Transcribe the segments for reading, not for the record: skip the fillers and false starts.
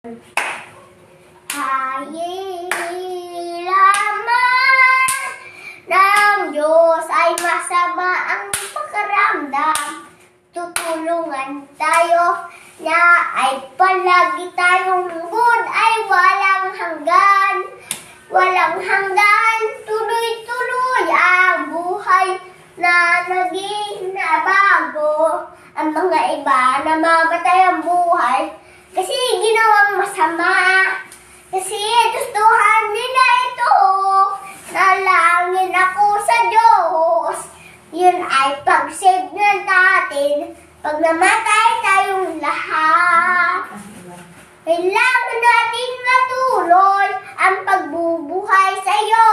Halilaman ng Diyos ay masama ang pakaramdam. Tutulungan tayo na ay palagi tayong good ay walang hanggan. Walang hanggan, tuloy-tuloy ang buhay na naging nabago. Ang mga iba namamatay ang buhay kasi ginawang masama. Kasi gustuhan nila ito. Nalangin ako sa Diyos. Yun ay pag-save na natin. Pag namatay tayong lahat. Kailangan natin matuloy ang pagbubuhay sa iyo.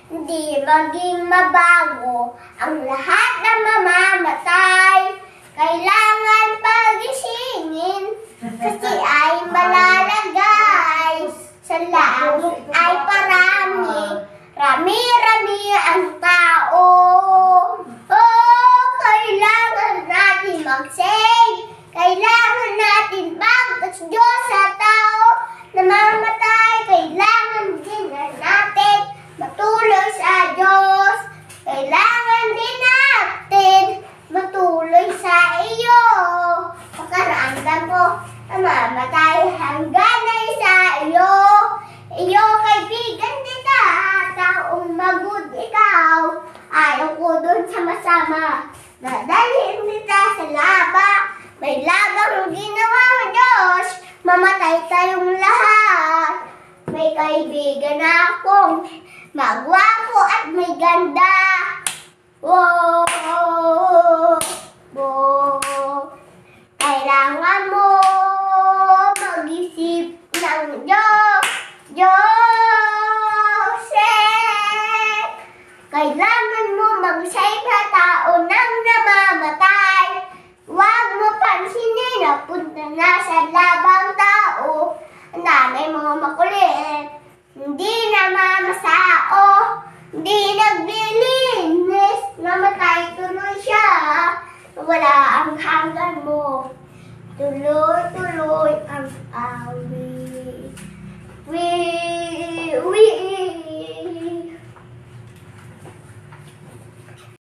Hindi maging mabago ang lahat na mamamatay. Kailangan pagisingin kasi ay malalagay. Sa langit ay parami, rami-rami ang tao. Oh, kailangan natin mag-save. Kailangan natin mag-touch Diyos sa tao na mamamatay. Kailangan din natin matuloy sa Diyos. Kailangan din natin matuloy sa iyo. Pakaramdam ko na mamatay hanggang ay sa iyo. Iyo kaibigan kita, taong magud ikaw. Ayaw ko dun sa masama. Dadalhin kita sa laba. May labang ginawa ng Diyos. Mamatay tayong lahat. May kaibigan akong magwapo at may ganda. Wow, wow. Kailangan mo mag-isip ng Diyos. Joseph. Kailangan mo mag-save na tao nang namamatay. Huwag mo pansinin na punta na sa labang tao. Ang dami mga makulit. Hindi na mamasao. Hindi naglilinis. Namatay tuloy siya. Wala ang hanggan mo. Tuloy-tuloy ang awit. We